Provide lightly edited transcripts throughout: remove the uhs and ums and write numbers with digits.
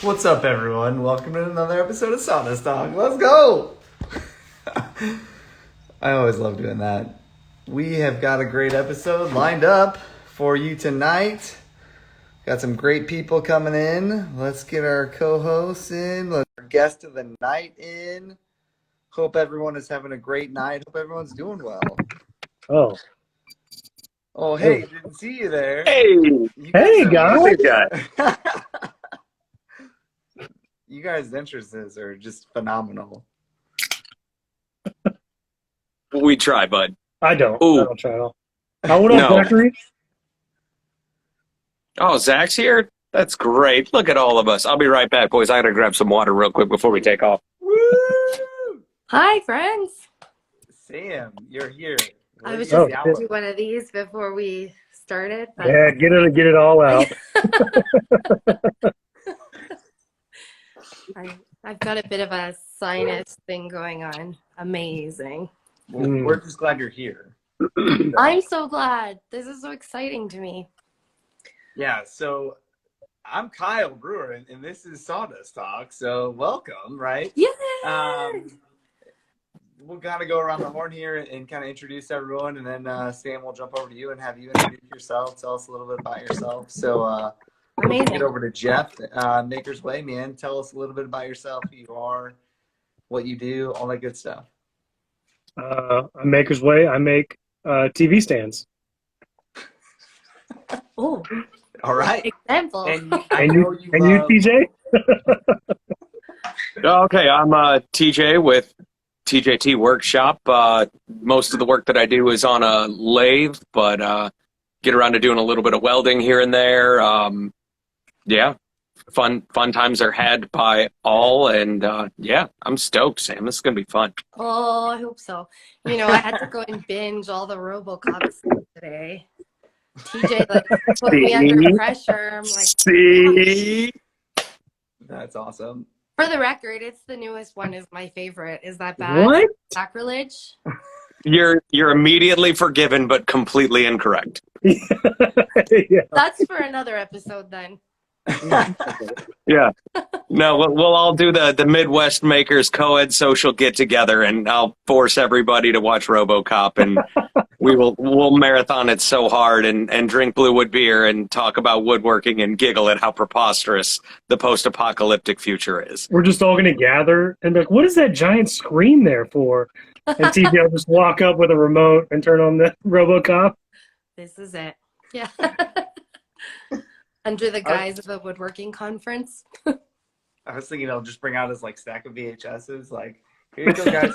What's up, everyone? Welcome to another episode of Sawdust Talk. Let's go! I always love doing that. We have got a great episode lined up for you tonight. Got some great people coming in. Let's get our co-hosts in. Let's get our guest of the night in. Hope everyone is having a great night. Hope everyone's doing well. Oh, Hey, didn't see you there. Hey, You hey guys guys! You guys' entrances are just phenomenal. we try, bud. I don't. Ooh. I don't try at all. How old is No. Zachary? Oh, Zach's here? That's great. Look at all of us. I'll be right back, boys. I gotta grab some water real quick before we take off. Woo! Hi, friends. Sam, you're here. I was Oh, just shit. do one of these before we started. But Yeah, get it all out. I've got a bit of a sinus thing going on. Amazing. Well, Mm. we're just glad you're here. I'm so glad. This is so exciting to me. Yeah, so I'm Kyle Brewer, and this is Sawdust Talk. So welcome, right? Yeah. We'll kind of go around the horn here and kind of introduce everyone, and then Sam will jump over to you and have you introduce yourself. Tell us a little bit about yourself. So Amazing. get over to Jeff, Maker's Way, man. Tell us a little bit about yourself, who you are, what you do, all that good stuff. I'm Maker's Way. I make TV stands. Oh, All right. example. And I And know you, you and you, love, TJ? Okay, I'm TJ with TJT Workshop. Most of the work that I do is on a lathe, but get around to doing a little bit of welding here and there. Yeah, fun times are had by all, and yeah, I'm stoked, Sam. This is gonna be fun. Oh, I hope so. You know, I had to go and binge all the RoboCops today. TJ like put me under pressure. I'm like, See? That's awesome. for the record, it's the newest one is my favorite. Is that bad? What? Sacrilege? You're immediately forgiven, but completely incorrect. Yeah. That's for another episode then. Yeah. No, we'll all do the Midwest Makers co-ed social get together, and I'll force everybody to watch RoboCop, and we'll marathon it so hard and drink Blue Wood beer and talk about woodworking and giggle at how preposterous the post-apocalyptic future is. We're just all going to gather and be like, what is that giant screen there for? And TJ will just walk up with a remote and turn on the RoboCop. This is it. Yeah. Under the guise of a woodworking conference. I was thinking I'll just bring out his like stack of VHSs. Like, here you go, guys.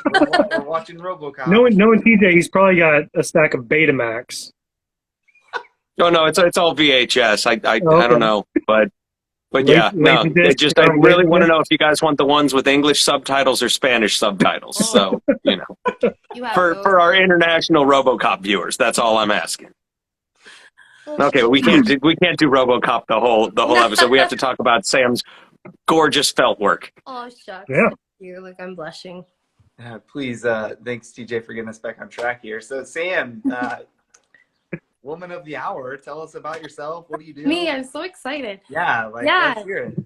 We're watching RoboCop. Knowing TJ, he's probably got a stack of Betamax. No, it's all VHS. I Okay. don't know, but yeah, no. Laserdisc, It just I really want to Laserdisc. know if you guys want the ones with English subtitles or Spanish subtitles. So you know, You have those. for our international RoboCop viewers, that's all I'm asking. Okay, but we can't do RoboCop the whole episode. We have to talk about Sam's gorgeous felt work. Oh, shucks. Yeah. Thank you. Like, I'm blushing. Please, thanks, TJ, for getting us back on track here. So, Sam, woman of the hour, tell us about yourself. What do you do? Me, I'm so excited. Yeah, like, Yeah. let's hear it.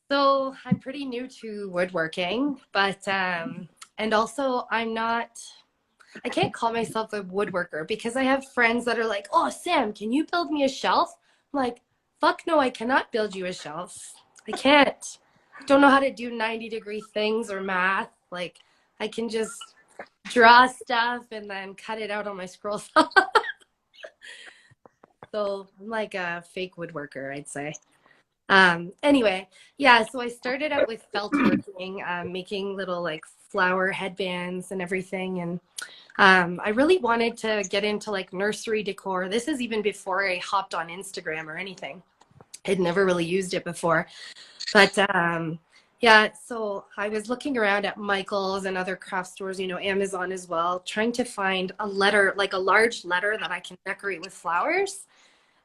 So I'm pretty new to woodworking, but, and also I can't call myself a woodworker because I have friends that are like, oh, Sam, can you build me a shelf? I'm like, fuck no, I cannot build you a shelf. I can't. Don't know how to do 90-degree things or math. Like, I can just draw stuff and then cut it out on my scroll saw. So I'm like a fake woodworker, I'd say. Anyway, yeah, so I started out with felt working, making little like flower headbands and everything. And I really wanted to get into like nursery decor. This is even before I hopped on Instagram or anything. I'd never really used it before. But yeah, so I was looking around at Michael's and other craft stores, you know, Amazon as well, trying to find a letter, like a large letter that I can decorate with flowers.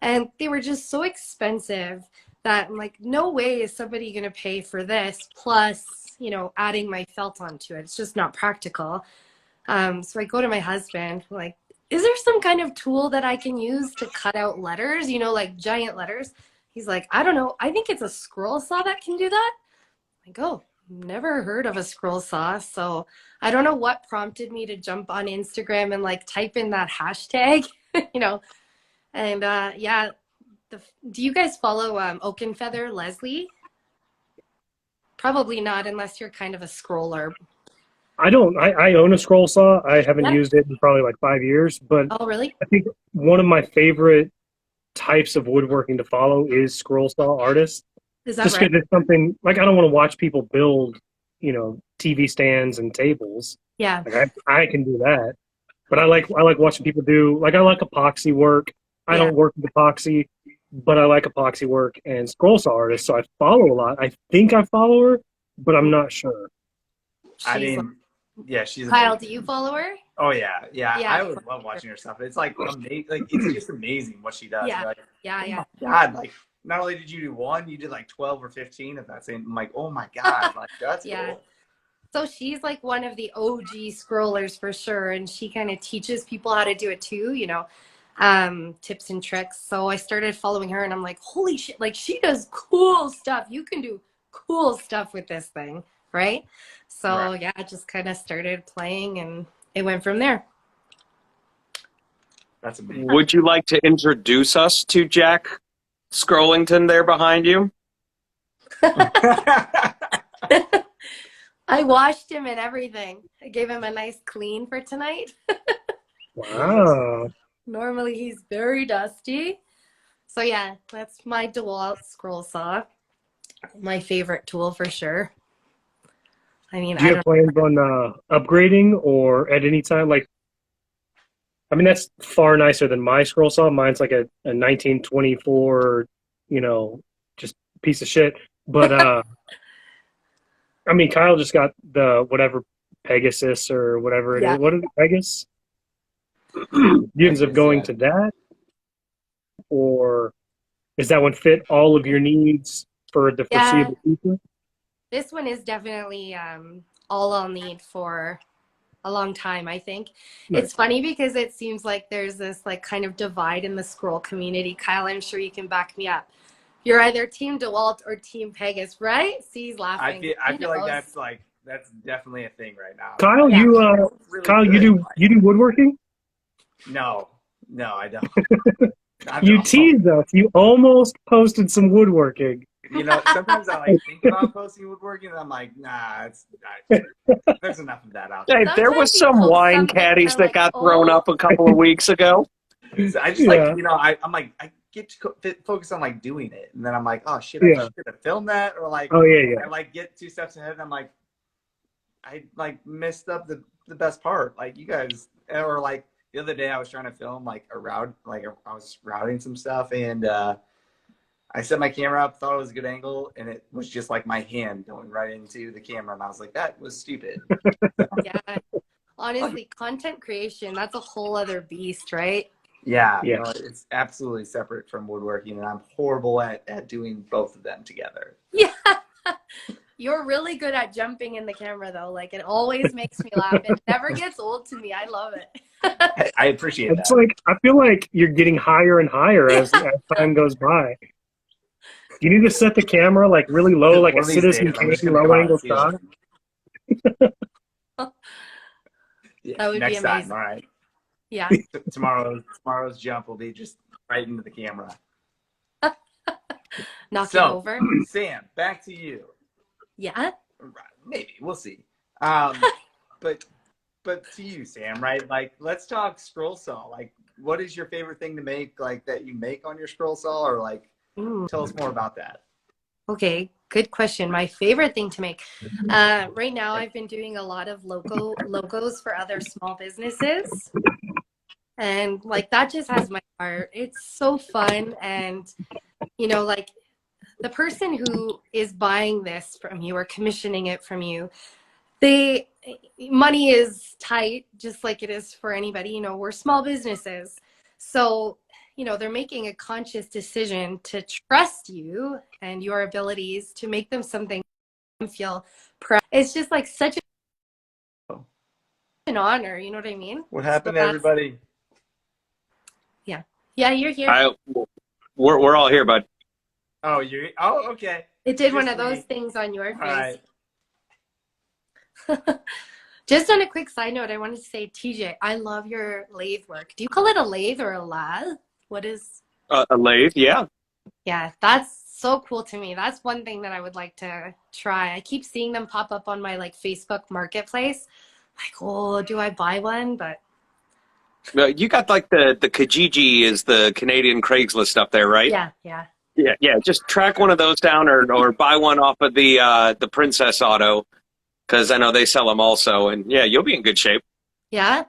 And they were just so expensive that I'm like, no way is somebody going to pay for this, plus, you know, adding my felt onto it. It's just not practical. So I go to my husband, like, is there some kind of tool that I can use to cut out letters, you know, like giant letters? He's like, I don't know. I think it's a scroll saw that can do that. I go, never heard of a scroll saw. So I don't know what prompted me to jump on Instagram and like type in that hashtag, you know. And yeah, do you guys follow Oak and Feather Leslie? Probably not unless you're kind of a scroller. I don't. I own a scroll saw. I haven't Yeah. used it in probably like 5 years, but Oh, really? I think one of my favorite types of woodworking to follow is scroll saw artists. Is that Just right? because it's something like I don't want to watch people build, TV stands and tables. Yeah. Like I can do that, but I like watching people do like I like epoxy work. I Yeah. don't work with epoxy, but I like epoxy work and scroll saw artists. So I follow a lot. I think I follow her, but I'm not sure. I She's mean, yeah, she's Kyle, amazing. do you follow her? Oh yeah, yeah. Yeah. I always love watching her stuff. It's like amazing. Like it's just amazing what she does. Yeah. You're like, Yeah, oh yeah. my God, like not only did you do one, you did like 12 or 15 of that same. I'm like, oh my God, like that's Yeah. cool. So she's like one of the OG scrollers for sure, and she kind of teaches people how to do it too, tips and tricks. So I started following her, and I'm like, holy shit, like she does cool stuff. You can do cool stuff with this thing, right? So Right. yeah, I just kind of started playing, and it went from there. That's amazing. Would you like to introduce us to Jack Scrollington there behind you? I washed him and everything. I gave him a nice clean for tonight. Wow. Normally he's very dusty. So yeah, that's my DeWalt scroll saw. My favorite tool for sure. I mean, Do you I have don't plans on upgrading or at any time? Like, I mean, that's far nicer than my scroll saw. Mine's like a 1924, just piece of shit. But I mean, Kyle just got the whatever Pegasus or whatever it Yeah. is. What is it, Pegasus? You ends up Pegasus, going yeah. to that, or is that one fit all of your needs for the Yeah. foreseeable future? This one is definitely all I'll need for a long time, I think. Nice. It's funny because it seems like there's this like kind of divide in the scroll community. Kyle, I'm sure you can back me up. You're either Team DeWalt or Team Pegasus, right? See, he's laughing. I He feel like knows. that's definitely a thing right now. Kyle, Yeah. Really Kyle, good. you do woodworking? No, I don't. You teased us. You almost posted some woodworking. Sometimes I like think about posting woodworking, and I'm like, nah, there's enough of that out there. Hey, there was Sometimes you some post wine something and caddies I'm that like, got thrown oh. up a couple of weeks ago. So I just Yeah. I'm like, I get to focus on like doing it, and then I'm like, oh shit, I Yeah. should have filmed that, or like, Oh yeah. I like get 2 steps ahead, and I'm like, I like messed up the best part. Like you guys, or like the other day I was trying to film like a route, like I was routing some stuff, and I set my camera up, thought it was a good angle, and it was just like my hand going right into the camera, and I was like, that was stupid. Yeah. Honestly, content creation, that's a whole other beast, right? Yeah, Yeah. no, it's absolutely separate from woodworking, and I'm horrible at doing both of them together. Yeah. You're really good at jumping in the camera though. Like it always makes me laugh. It never gets old to me. I love it. I appreciate It's that. like I feel like you're getting higher and higher as time goes by. You need to set the camera like really low, like One a of these Citizen days, I'm just Kane gonna low come out angle and see shot. Yeah, That would be next amazing. time, all right. Yeah. Tomorrow's jump will be just right into the camera. Knock it So, over. Sam, back to you. Yeah. Maybe we'll see. But to you, Sam, right? Like, let's talk scroll saw. Like, what is your favorite thing to make? Like that you make on your scroll saw, or like, tell us more about that. Okay, good question. My favorite thing to make. Right now, I've been doing a lot of logos for other small businesses. And like that just has my heart. It's so fun. And, like the person who is buying this from you or commissioning it from you, money is tight, just like it is for anybody. We're small businesses. So, they're making a conscious decision to trust you and your abilities to make them something feel proud. It's just like such an honor. You know what I mean? What happened So to everybody? Yeah, you're here. We're all here, bud. Oh, you. Oh, okay. It did one Just of those me. things on your All face. right. Just on a quick side note, I wanted to say, TJ, I love your lathe work. Do you call it a lathe or a lathe? What is? A lathe, yeah. Yeah, that's so cool to me. That's one thing that I would like to try. I keep seeing them pop up on my like Facebook Marketplace. Like, oh, do I buy one? But You got like the Kijiji is the Canadian Craigslist stuff there, right? yeah, yeah. Yeah, yeah. Just track one of those down, or buy one off of the Princess Auto, because I know they sell them also, and yeah, you'll be in good shape. Yeah?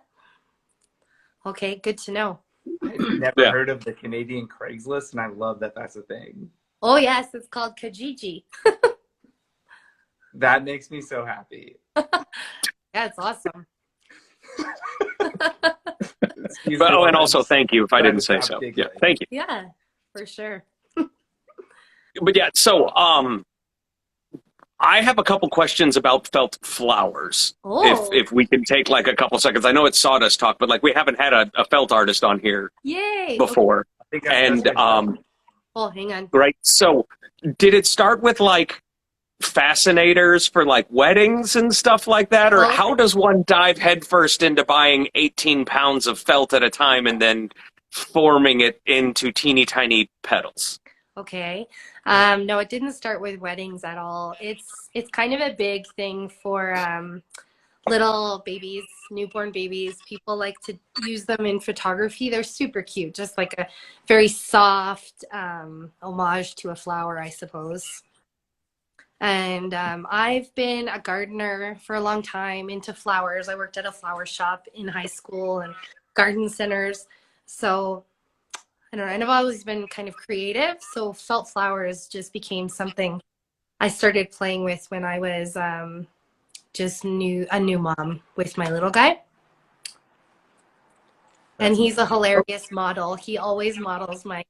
Okay, good to know. I've never Yeah. heard of the Canadian Craigslist, and I love that that's a thing. Oh, yes, it's called Kijiji. That makes me so happy. Yeah, it's awesome. Excuse But, me oh, while and I also just thank you if I try didn't to say stop so. Yeah, giggling. thank you. Yeah, for sure. But yeah, so I have a couple questions about felt flowers. Oh, If we can take like a couple seconds. I know it's Sawdust talk, but like we haven't had a felt artist on here yay. Okay. before. I think that's And my job. Oh, hang on. right, so did it start with like fascinators for like weddings and stuff like that, or Oh. how does one dive headfirst into buying 18 pounds of felt at a time and then forming it into teeny tiny petals? Okay. No, it didn't start with weddings at all. It's kind of a big thing for little babies, newborn babies. People like to use them in photography. They're super cute, just like a very soft homage to a flower, I suppose. And I've been a gardener for a long time, into flowers. I worked at a flower shop in high school and garden centers. So I don't know, and I've always been kind of creative. So felt flowers just became something I started playing with when I was just a new mom with my little guy. And he's a hilarious model. He always models my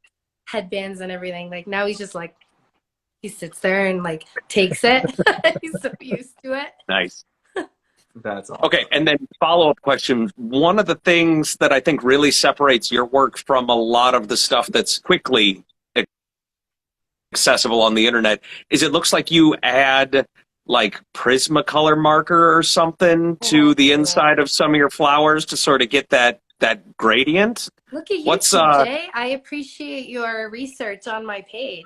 headbands and everything. Like now he's just like, he sits there and like takes it. He's so used to it. Nice. That's awesome. Okay, and then follow-up question. One of the things that I think really separates your work from a lot of the stuff that's quickly accessible on the internet is it looks like you add like Prismacolor marker or something to the inside of some of your flowers to sort of get that gradient. Look at you, What's TJ. I appreciate your research on my page.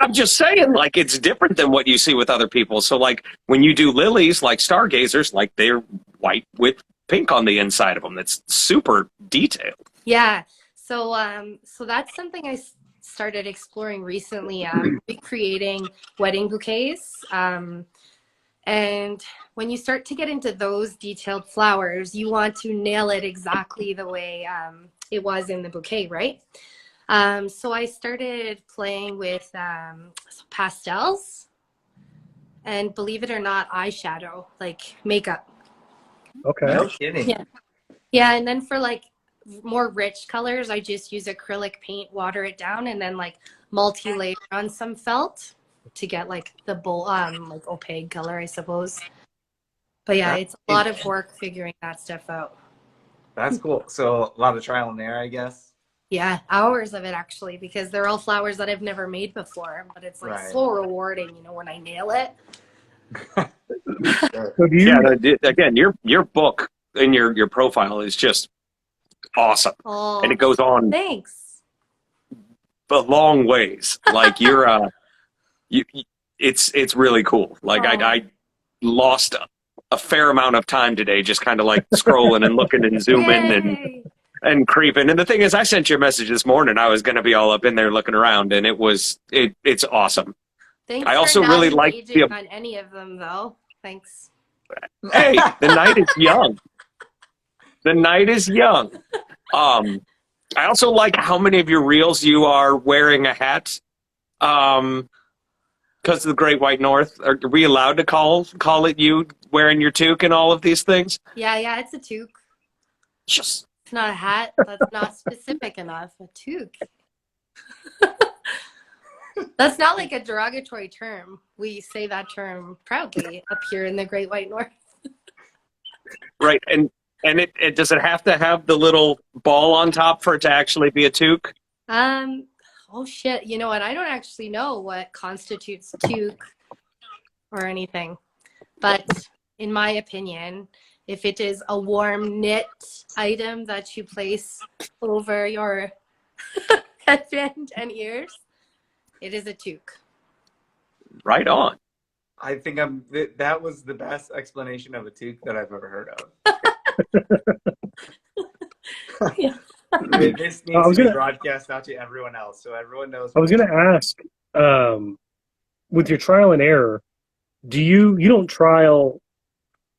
I'm just saying, like, it's different than what you see with other people. So, like, when you do lilies, like stargazers, like, they're white with pink on the inside of them. That's super detailed. Yeah. So so that's something I started exploring recently, recreating wedding bouquets. And when you start to get into those detailed flowers, you want to nail it exactly the way it was in the bouquet, right? So I started playing with pastels and, believe it or not, eyeshadow, like makeup. Okay. No kidding. Yeah. Yeah, and then for like more rich colors, I just use acrylic paint, water it down, and then like multi-layer on some felt to get like the like opaque color, I suppose. But yeah, it's a lot of work figuring that stuff out. That's cool. So a lot of trial and error, I guess. Yeah, hours of it actually, because they're all flowers that I've never made before. But it's like Right. so rewarding, when I nail it. So do you? Yeah, again, your book and your profile is just awesome. Oh, And it goes on thanks. a long ways. Like, you're, it's really cool. Like, I lost a fair amount of time today just kind of like scrolling and looking and zooming Yay. and creeping. And the thing is, I sent you a message this morning. I was going to be all up in there looking around, and it's awesome. Thanks I for also not really like engaging on any of them, though. Thanks. Hey, the night is young. The night is young. I also like how many of your reels you are wearing a hat. Because of the Great White North. Are we allowed to call it you wearing your toque and all of these things? Yeah, it's a toque. Just It's not a hat. That's not specific enough. A toque. That's not like a derogatory term. We say that term proudly up here in the Great White North. right, and does it have to have the little ball on top for it to actually be a toque? Oh Oh shit! You know what? I don't actually know what constitutes toque or anything, but in my opinion, if it is a warm knit item that you place over your headband and ears, it is a toque. Right on. I think that was the best explanation of a toque that I've ever heard of. Yeah. This needs to be broadcast out to everyone else, so everyone knows. I was going to ask, with your trial and error, you don't trial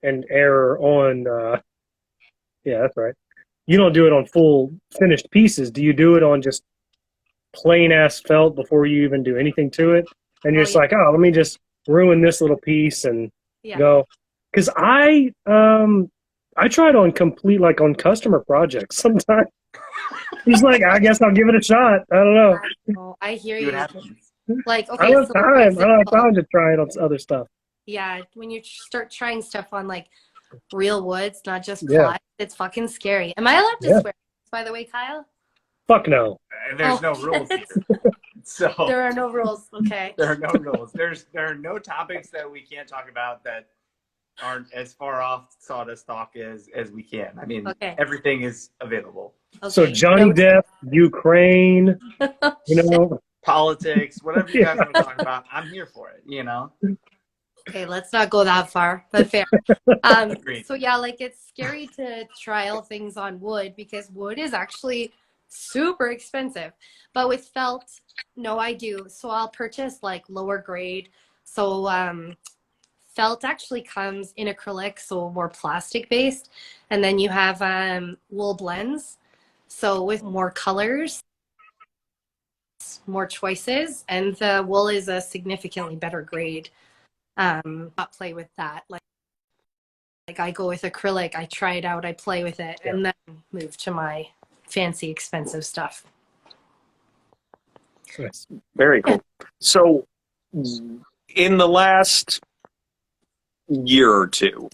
and error on? Yeah, that's right. You don't do it on full finished pieces. Do you do it on just plain ass felt before you even do anything to it? And you're just like, oh, let me just ruin this little piece and go. Because I tried on complete, like on customer projects sometimes. He's like, I guess I'll give it a shot. I don't know. Oh, I hear you. Like, okay, I don't have time to try it on other stuff. Yeah, when you start trying stuff on like real woods, not just ply, it's fucking scary. Am I allowed to swear, by the way, Kyle? Fuck no. There's no rules here. So there are no rules. Okay. There are no rules. There are no topics that we can't talk about that aren't as far off Sawdust talk as we can. I mean, everything is available. Okay. So Johnny Depp, Ukraine, politics, whatever you guys want to talk about, I'm here for it. Okay, let's not go that far, but fair. So yeah, like it's scary to trial things on wood because wood is actually super expensive. But with felt, no, I do. So I'll purchase like lower grade. So felt actually comes in acrylic, so more plastic based. And then you have wool blends. So with more colors, more choices, and the wool is a significantly better grade. Not play with that. Like I go with acrylic, I try it out, I play with it, and then move to my fancy, expensive stuff. Very cool. So, in the last year or two,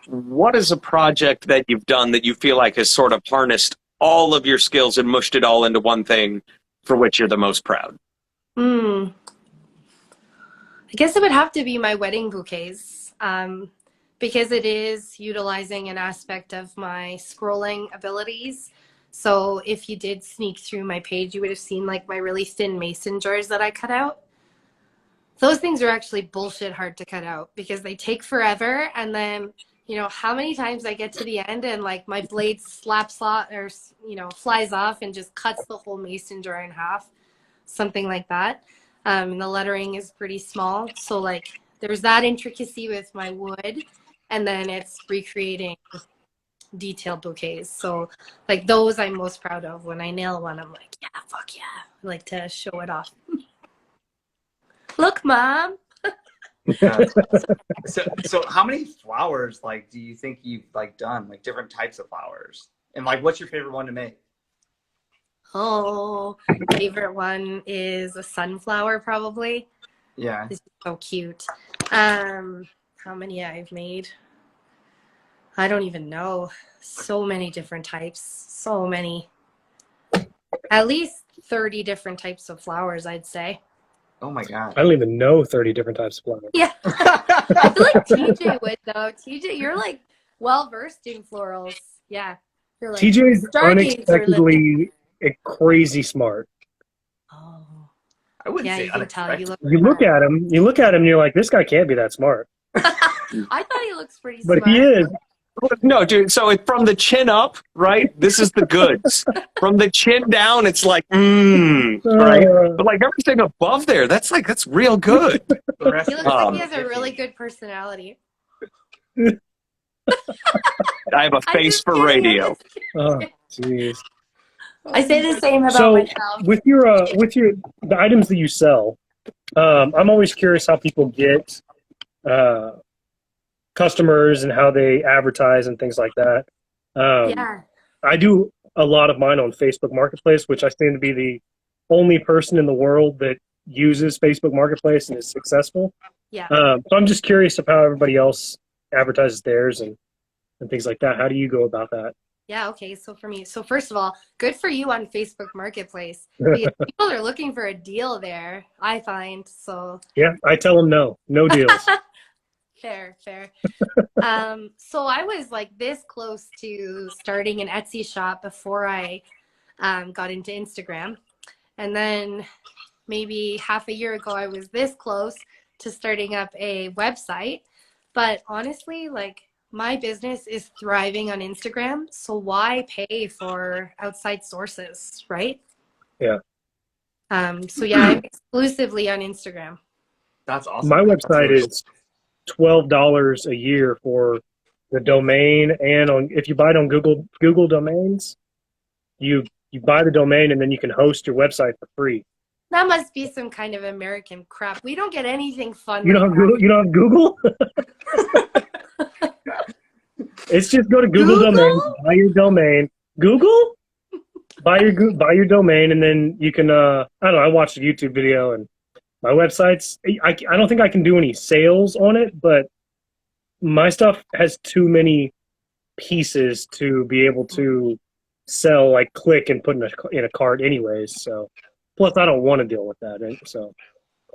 what is a project that you've done that you feel like has sort of harnessed all of your skills and mushed it all into one thing for which you're the most proud? I guess it would have to be my wedding bouquets, because it is utilizing an aspect of my scrolling abilities. So if you did sneak through my page, you would have seen like my really thin mason jars that I cut out. Those things are actually bullshit hard to cut out because they take forever. And then, how many times I get to the end and like my blade slaps off or, flies off and just cuts the whole mason jar in half, something like that. And the lettering is pretty small. So like there's that intricacy with my wood, and then it's recreating detailed bouquets. So like those I'm most proud of. When I nail one, I'm like, yeah, fuck yeah. I like to show it off. Look, Mom. So how many flowers like do you think you've like done, like different types of flowers? And like what's your favorite one to make? Oh, favorite one is a sunflower probably. Yeah. This is so cute. How many I've made? I don't even know. So many different types. So many. At least 30 different types of flowers, I'd say. Oh my God. I don't even know 30 different types of flowers. Yeah. I feel like TJ would though. TJ, you're like well versed in florals. Yeah. You're like TJ's unexpectedly crazy smart. Oh. I wouldn't say you can tell. You look at him and you're like, this guy can't be that smart. I thought he looks pretty smart. But he is. No, dude. So from the chin up, right? This is the goods. From the chin down, it's like, right? But like everything above there, that's real good. He looks like he has a really good personality. I have a face for radio. Oh, jeez. I say the same about myself. With the items that you sell, I'm always curious how people get customers and how they advertise and things like that. I do a lot of mine on Facebook Marketplace, which I seem to be the only person in the world that uses Facebook Marketplace and is successful. So I'm just curious of how everybody else advertises theirs and things like that. How do you go about that? Yeah, okay. So for me, so first of all, good for you on Facebook Marketplace because people are looking for a deal there, I find. So Yeah, I tell them no deals. fair, fair. So I was like this close to starting an Etsy shop before I got into Instagram. And then maybe half a year ago, I was this close to starting up a website. But honestly, like my business is thriving on Instagram. So why pay for outside sources, right? Yeah. So yeah, I'm exclusively on Instagram. That's awesome. My website is $12 a year for the domain, and on if you buy it on Google domains, you buy the domain and then you can host your website for free. That must be some kind of American crap. We don't get anything fun. You don't have Google? You don't have Google? It's just go to Google domains, buy your domain. Google? Buy your domain, and then you can I don't know, I watched a YouTube video, and my website's I don't think I can do any sales on it, but my stuff has too many pieces to be able to sell, like click and put in a cart anyways. So plus I don't want to deal with that. So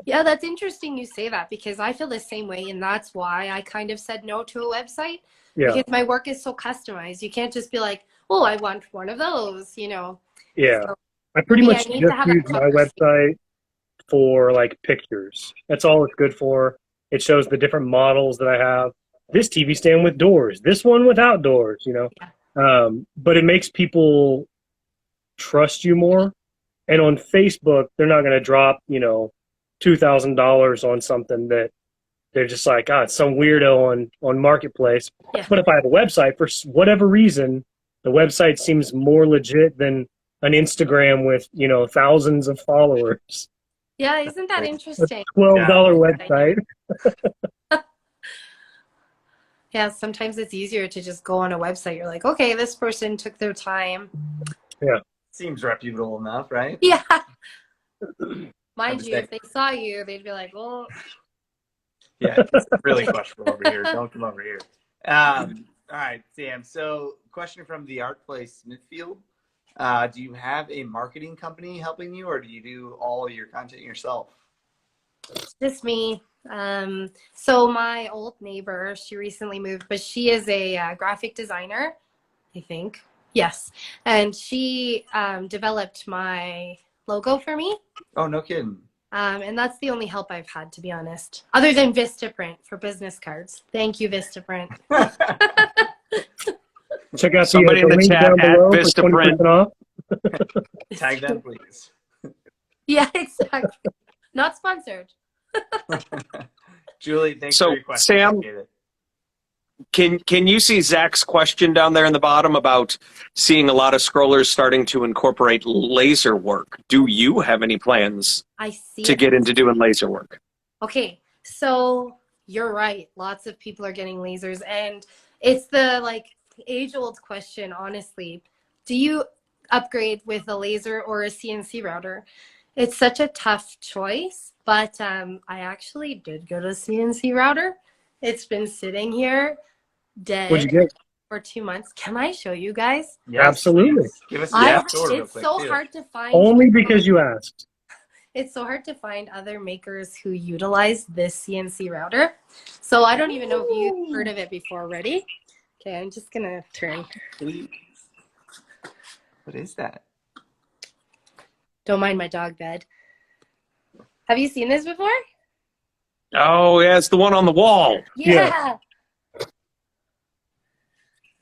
yeah, that's interesting you say that because I feel the same way, and that's why I kind of said no to a website. yeah. Because my work is so customized. You can't just be like, oh, I want one of those, you know. Yeah. So, I pretty much I just use my website for like pictures. That's all it's good for. It shows the different models that I have. This TV stand with doors, this one without doors, you know. Yeah. But it makes people trust you more. And on Facebook, they're not going to drop, you know, $2,000 on something that they're just like, it's some weirdo on Marketplace. Yeah. But if I have a website, for whatever reason, the website seems more legit than an Instagram with, you know, thousands of followers. Yeah, isn't that interesting? A $12 website. Yeah, sometimes it's easier to just go on a website. You're like, okay, this person took their time. Yeah. Seems reputable enough, right? Yeah. Mind you, if they saw you, they'd be like, well. Yeah, it's really questionable over here. Don't come over here. All right, Sam. So, question from the Art Place Smithfield. Do you have a marketing company helping you, or do you do all your content yourself? Just me. So my old neighbor, she recently moved, but she is a graphic designer, I think. Yes. And she developed my logo for me. Oh, no kidding. And that's the only help I've had, to be honest, other than Vistaprint for business cards. Thank you, Vistaprint. Check out somebody in the chat at Vistaprint. Tag them, please. Yeah, exactly. Not sponsored. Julie, thanks for your question. Sam, can you see Zach's question down there in the bottom about seeing a lot of scrollers starting to incorporate laser work? Do you have any plans to get into doing laser work? Okay, so you're right. Lots of people are getting lasers, and it's the like age-old question, honestly. Do you upgrade with a laser or a CNC router? It's such a tough choice, but I actually did go to CNC router. It's been sitting here dead for 2 months. Can I show you guys? Yes, absolutely. Give us it's so hard to find. Only because you asked. It's so hard to find other makers who utilize this CNC router. So I don't even know if you've heard of it before. Ready? Okay, I'm just going to turn. Please. What is that? Don't mind my dog bed. Have you seen this before? Oh, yeah, it's the one on the wall. Yeah.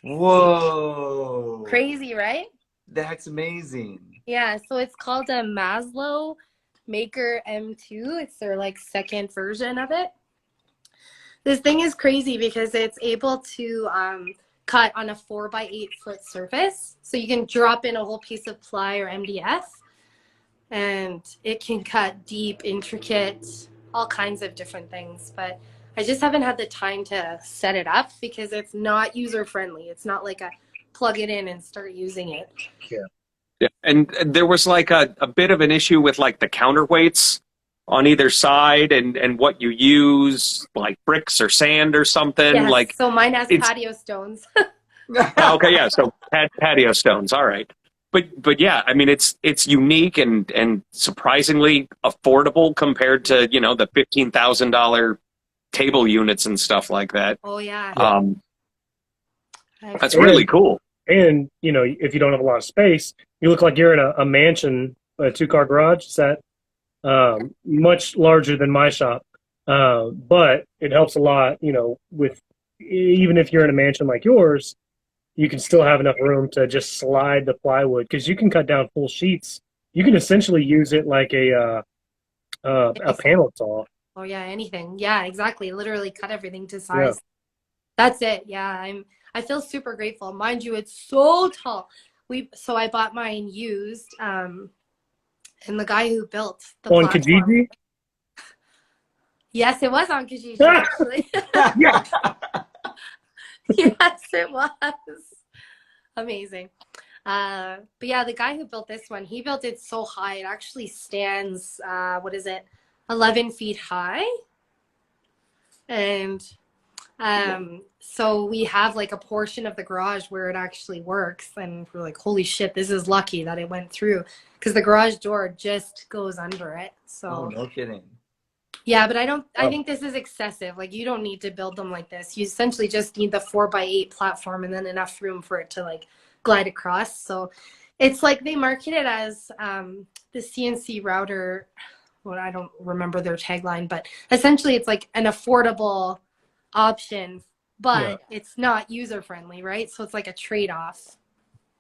Whoa. Crazy, right? That's amazing. Yeah, so it's called a Maslow Maker M2. It's their like second version of it. This thing is crazy because it's able to cut on a 4x8 foot surface. So you can drop in a whole piece of ply or MDF, and it can cut deep, intricate, all kinds of different things. But I just haven't had the time to set it up because it's not user friendly. It's not like a plug it in and start using it. Yeah. And there was like a bit of an issue with like the counterweights on either side and what you use, like bricks or sand or something. Yes, like so mine has patio stones. Okay, yeah. So patio stones. All right. But yeah, I mean it's unique and surprisingly affordable compared to the $15,000 table units and stuff like that. Oh yeah. That's really cool. And if you don't have a lot of space, you look like you're in a mansion, a 2-car garage. Is that much larger than my shop? But it helps a lot. With even if you're in a mansion like yours, you can still have enough room to just slide the plywood because you can cut down full sheets. You can essentially use it like a panel saw. Oh yeah, anything. Yeah, exactly. Literally cut everything to size. Yeah. That's it. Yeah, I feel super grateful. Mind you, it's so tall. So I bought mine used, and the guy who built the On platform. Kijiji? Yes, it was on Kijiji actually. Yeah. Yes, it was. Amazing. But yeah, the guy who built this one, he built it so high. It actually stands, 11 feet high. And so we have like a portion of the garage where it actually works. And we're like, holy shit, this is lucky that it went through because the garage door just goes under it. So Oh, no kidding. yeah, but I think this is excessive. Like you don't need to build them like this. You essentially just need the 4x8 platform and then enough room for it to like glide across. So it's like they market it as the CNC router. Well, I don't remember their tagline, but essentially it's like an affordable option, but it's not user friendly, right? So it's like a trade-off.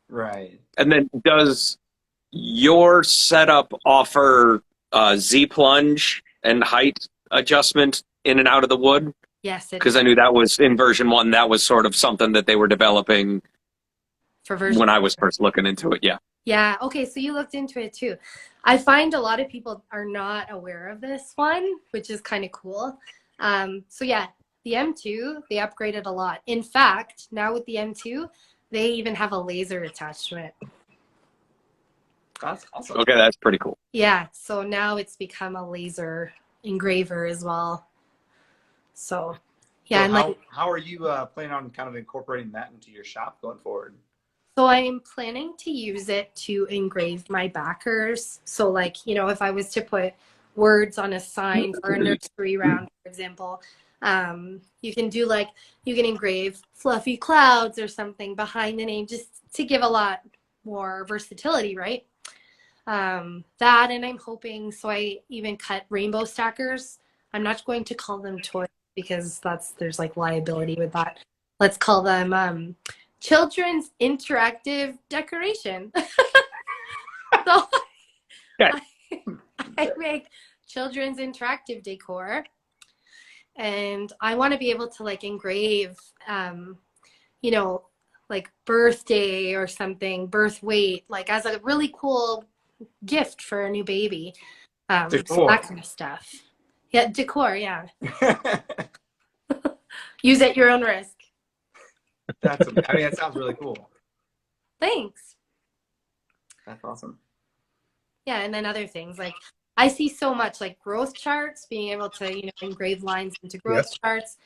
Right. And then does your setup offer Z-plunge and height adjustment in and out of the wood? Yes, because I knew that was in version 1. That was sort of something that they were developing for version when I was first looking into it. Yeah. Yeah. Okay. So you looked into it too. I find a lot of people are not aware of this one, which is kind of cool. So yeah, the M2, they upgraded a lot. In fact, now with the M2, they even have a laser attachment. That's awesome. Okay, that's pretty cool. Yeah. So now it's become a laser engraver as well. So yeah. So and how are you planning on kind of incorporating that into your shop going forward? So I'm planning to use it to engrave my backers. So like, if I was to put words on a sign for a nursery round, for example, you can engrave fluffy clouds or something behind the name just to give a lot more versatility, right? That, and I'm hoping, so I even cut rainbow stackers. I'm not going to call them toys because there's like liability with that. Let's call them, children's interactive decoration. So I make children's interactive decor, and I want to be able to like engrave, like birthday or something, birth weight, like as a really cool gift for a new baby. So that kind of stuff. Yeah, decor. Yeah. Use at your own risk. That sounds really cool. Thanks. That's awesome. Yeah, and then other things like I see so much like growth charts, being able to engrave lines into growth charts,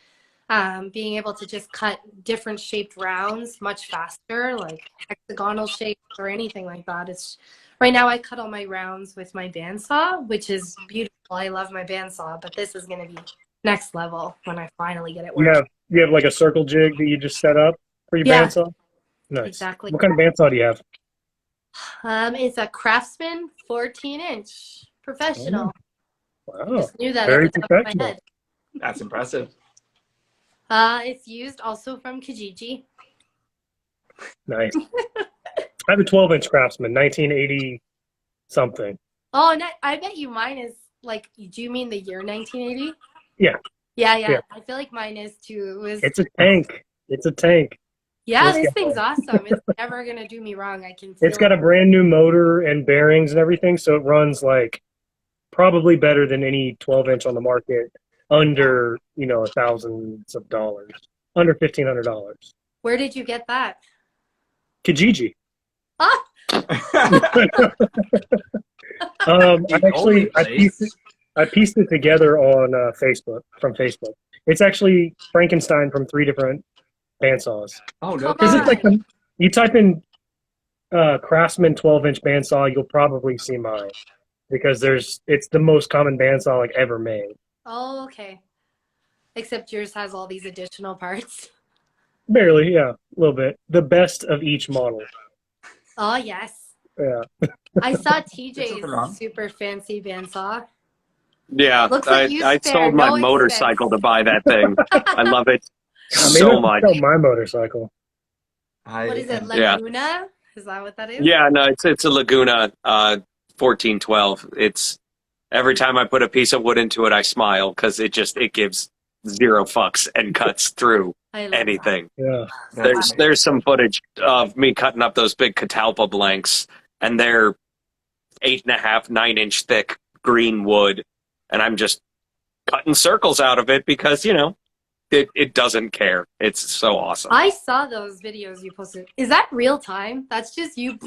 being able to just cut different shaped rounds much faster, like hexagonal shapes or anything like that. It's right now I cut all my rounds with my bandsaw, which is beautiful. I love my bandsaw, but this is going to be next level when I finally get it working. You have like a circle jig that you just set up for your bandsaw? Nice. Exactly. What kind of bandsaw do you have? It's a Craftsman 14-inch professional. Oh, wow. Just knew that Very at the top of my professional. head. That's impressive. It's used also from Kijiji. Nice. I have a 12-inch Craftsman, 1980 something. Oh, I bet you mine is like, do you mean the year 1980? Yeah. Yeah. I feel like mine is too. It's a tank. It's a tank. Yeah, this thing's awesome. It's never going to do me wrong. I can feel It's got a brand new motor and bearings and everything, so it runs like probably better than any 12-inch on the market under, thousands of dollars, under $1,500. Where did you get that? Kijiji. Ah! I pieced it together on from Facebook. It's actually Frankenstein from 3 different bandsaws. Oh no! Is it like on. you type in Craftsman 12-inch bandsaw, you'll probably see mine because it's the most common bandsaw like ever made. Oh, okay. Except yours has all these additional parts. Barely, yeah, a little bit. The best of each model. Oh, yes. Yeah. I saw There's something TJ's wrong. super fancy bandsaw. Yeah, Looks like you I spare sold my no motorcycle to expense. buy that thing. I love it I mean, so much. sell my motorcycle. What is it, Yeah. Laguna? Is that what that is? Yeah, no, it's a Laguna 1412. It's every time I put a piece of wood into it, I smile because it gives zero fucks and cuts through I love anything. Yeah. There's some footage of me cutting up those big catalpa blanks, and they're 8.5, 9-inch thick green wood, and I'm just cutting circles out of it because it doesn't care. It's so awesome. I saw those videos you posted. Is that real time? That's just you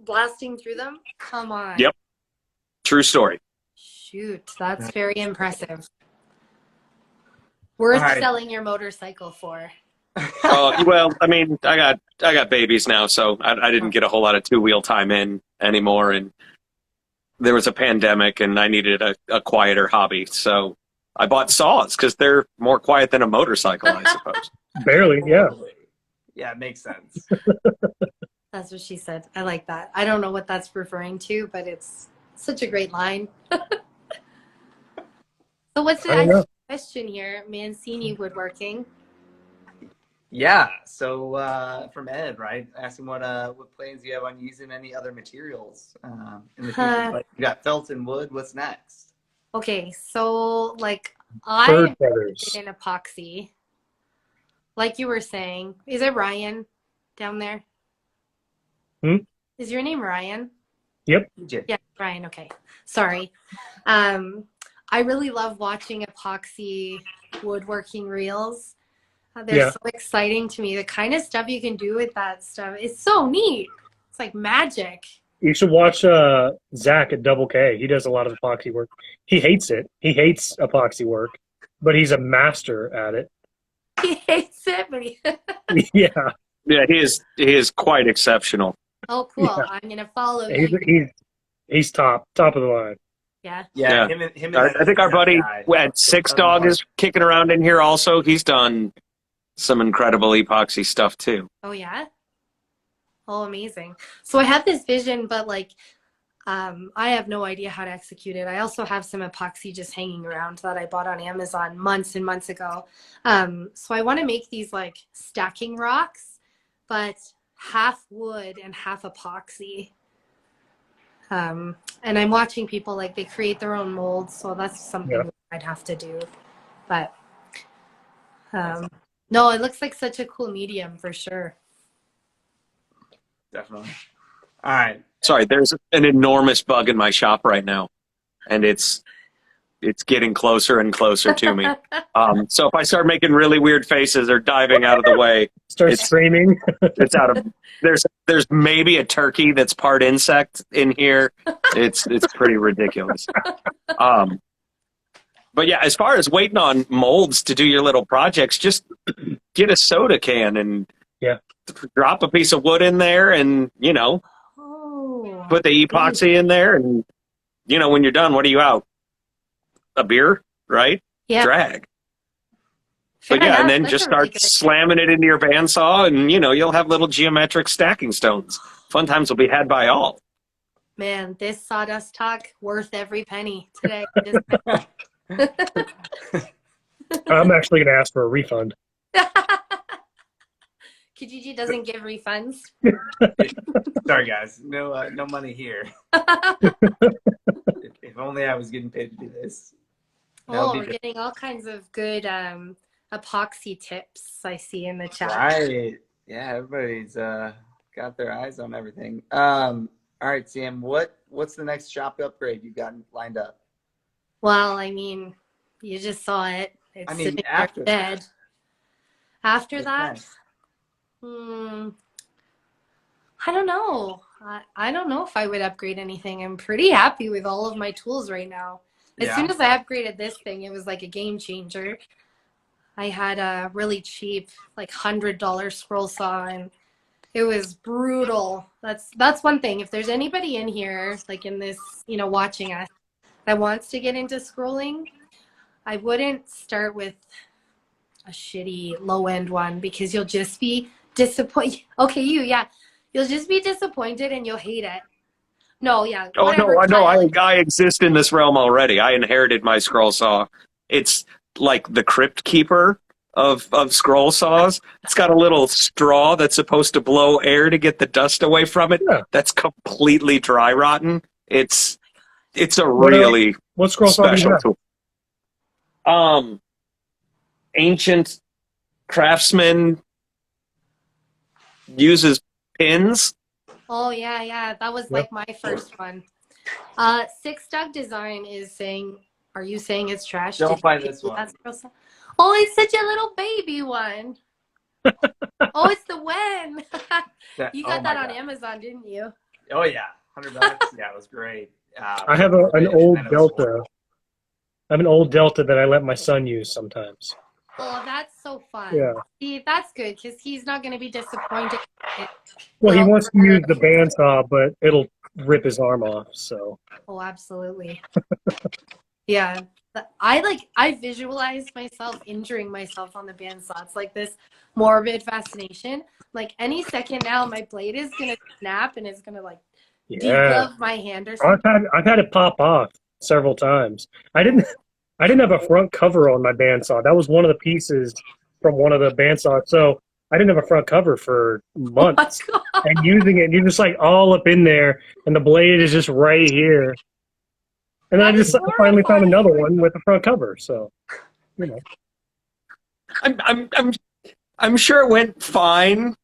blasting through them? Come on. Yep. True story. Shoot, that's very impressive. Worth All right. selling your motorcycle for. Well, I mean, I got babies now, so I didn't get a whole lot of two-wheel time in anymore, and there was a pandemic, and I needed a quieter hobby, so I bought saws because they're more quiet than a motorcycle, I suppose. Barely, yeah. Yeah, it makes sense. That's what she said. I like that. I don't know what that's referring to, but it's such a great line. So what's the I don't know. next question here? Mancini woodworking. Yeah. So from Ed, right? Asking what plans you have on using any other materials in the future. Like, you got felt and wood. What's next? Okay, so like Bird I feathers. in epoxy. Like you were saying, is it Ryan down there? Is your name Ryan? Yep. Yeah, Ryan. Okay. Sorry. I really love watching epoxy woodworking reels. They're so exciting to me. The kind of stuff you can do with that stuff is so neat. It's like magic. You should watch Zach at Double K. He does a lot of epoxy work. He hates it. He hates epoxy work, but he's a master at it. He hates it, but he... Yeah. Yeah, he is quite exceptional. Oh, cool. Yeah. I'm gonna follow you. He's top of the line. Yeah. Yeah. Him and I think our buddy at Six Dog is kicking around in here also. He's done some incredible epoxy stuff too. Oh, yeah? Oh, amazing. So I have this vision, but like, I have no idea how to execute it. I also have some epoxy just hanging around that I bought on Amazon months and months ago. So I want to make these like stacking rocks, but half wood and half epoxy. And I'm watching people like they create their own molds, so that's something I'd have to do. But no, it looks like such a cool medium for sure. Definitely. All right. Sorry, there's an enormous bug in my shop right now, and it's getting closer and closer to me. So if I start making really weird faces or diving out of the way, Start screaming. it's out of. There's maybe a turkey that's part insect in here. It's pretty ridiculous. But yeah, as far as waiting on molds to do your little projects, just get a soda can and drop a piece of wood in there, and put the epoxy in there, and when you're done, what are you out? A beer, right? Yeah. Drag. Fair But yeah, enough. and then That's just a really start good slamming it into your bandsaw, and you'll have little geometric stacking stones. Fun times will be had by all. Man, this sawdust talk worth every penny today. I'm actually going to ask for a refund. Kijiji doesn't give refunds. Sorry, guys. No money here. If only I was getting paid to do this. Oh, we're getting all kinds of good epoxy tips I see in the chat. Right. Yeah, everybody's got their eyes on everything. All right, Sam, what's the next shop upgrade you've got lined up? Well, I mean, you just saw it. It's sitting after there dead. After that, nice. I don't know. I don't know if I would upgrade anything. I'm pretty happy with all of my tools right now. As soon as I upgraded this thing, it was like a game changer. I had a really cheap, like $100 scroll saw, and it was brutal. That's one thing. If there's anybody in here, like in this, watching us, that wants to get into scrolling, I wouldn't start with a shitty low end one because you'll just be disappointed. Okay, yeah. You'll just be disappointed and you'll hate it. No, yeah, Oh whatever. no, I know. Kyle. I exist in this realm already. I inherited my scroll saw. It's like the crypt keeper of scroll saws. It's got a little straw that's supposed to blow air to get the dust away from it. Yeah. That's completely dry rotten. It's a What, really what scroll saw do you special have? tool. Ancient craftsman uses pins. Oh yeah. That was like my first one. Six Doug Design is saying, are you saying it's trash? Don't buy this one. Oh, it's such a little baby one. Oh, it's the Wen. You got that on Amazon, didn't you? Oh yeah, $100. Yeah, it was great. I have an old Delta. I have an old Delta that I let my son use sometimes. Oh, that's so fun. Yeah. See, that's good because he's not going to be disappointed. Well, he wants to use the bandsaw, but it'll rip his arm off. So. Oh, absolutely. Yeah. I visualize myself injuring myself on the bandsaw. It's like this morbid fascination. Like any second now, my blade is going to snap and it's going to deglove my hand or something. I've had it pop off several times. I didn't have a front cover on my bandsaw. That was one of the pieces from one of the bandsaws. So I didn't have a front cover for months. Oh my God. And using it, you're just like all up in there, and the blade is just right here. And then I just finally found another one with a front cover. So, I'm sure it went fine.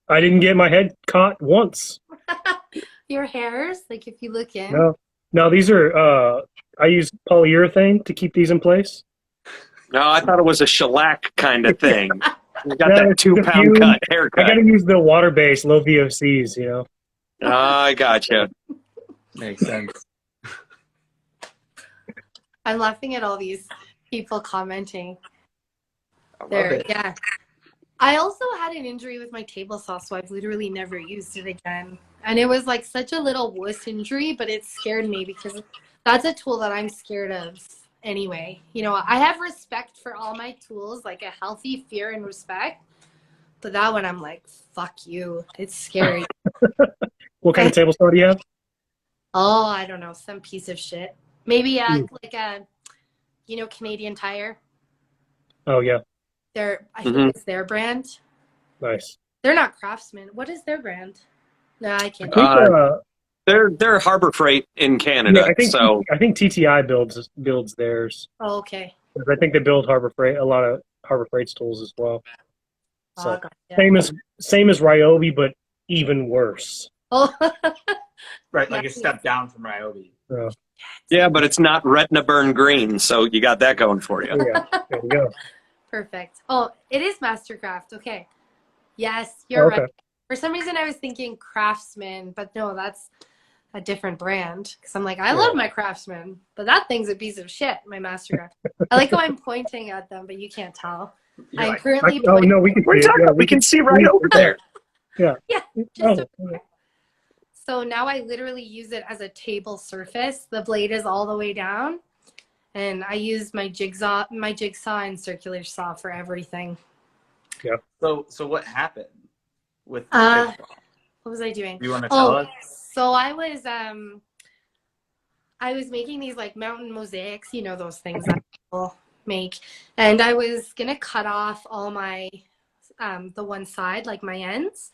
I didn't get my head caught once. Your hairs, like if you look in. No, these are. I use polyurethane to keep these in place. No, I thought it was a shellac kind of thing. You got that it's 2-pound cut haircut. I got to use the water-based low VOCs. Oh, I gotcha. Makes sense. I'm laughing at all these people commenting. I love it. Yeah. I also had an injury with my table saw, so I've literally never used it again. And it was like such a little wuss injury, but it scared me because that's a tool that I'm scared of anyway. I have respect for all my tools, like a healthy fear and respect. But that one, I'm like, fuck you. It's scary. What kind of table saw do you have? Oh, I don't know. Some piece of shit. Maybe like a, Canadian Tire. Oh, yeah. I think it's their brand. Nice. They're not Craftsman. What is their brand? No, I can't. They're Harbor Freight in Canada. Yeah, I think TTI builds theirs. Oh, okay. I think they build a lot of Harbor Freight's tools as well. So gotcha. same as Ryobi, but even worse. Oh. Right, like a step down from Ryobi. Yeah, but it's not retina burn green, so you got that going for you. Yeah, there you go. Perfect. Oh, it is Mastercraft. Okay. Yes, you're right. For some reason, I was thinking Craftsman, but no, that's a different brand. Because I'm like, I love my Craftsman, but that thing's a piece of shit, my Mastercraft. I like how I'm pointing at them, but you can't tell. I'm currently pointing. Oh, no, we can see right over there. Yeah. Yeah. Just over there. So now I literally use it as a table surface. The blade is all the way down. And I use my jigsaw and circular saw for everything. Yeah. So what happened with the jigsaw? What was I doing? You want to tell us? So I was making these like mountain mosaics, those things that people make. And I was gonna cut off all my the one side, like my ends.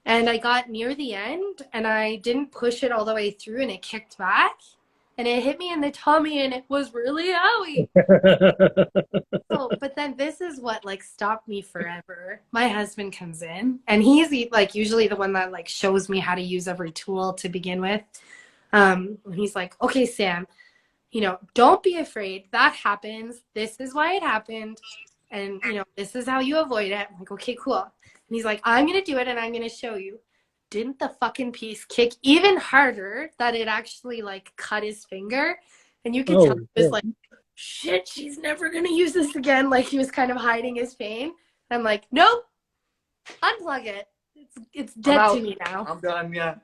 And I got near the end and I didn't push it all the way through and it kicked back. And it hit me in the tummy and it was really owie. But then this is what stopped me forever. My husband comes in and he's usually the one that shows me how to use every tool to begin with. He's like, okay, Sam, don't be afraid. That happens. This is why it happened. And, this is how you avoid it. I'm like, okay, cool. And he's like, I'm going to do it and I'm going to show you. Didn't the fucking piece kick even harder that it actually cut his finger? And you could tell it was shit, she's never going to use this again. Like he was kind of hiding his pain. I'm like, nope, unplug it. It's dead to me now. I'm done. Yeah.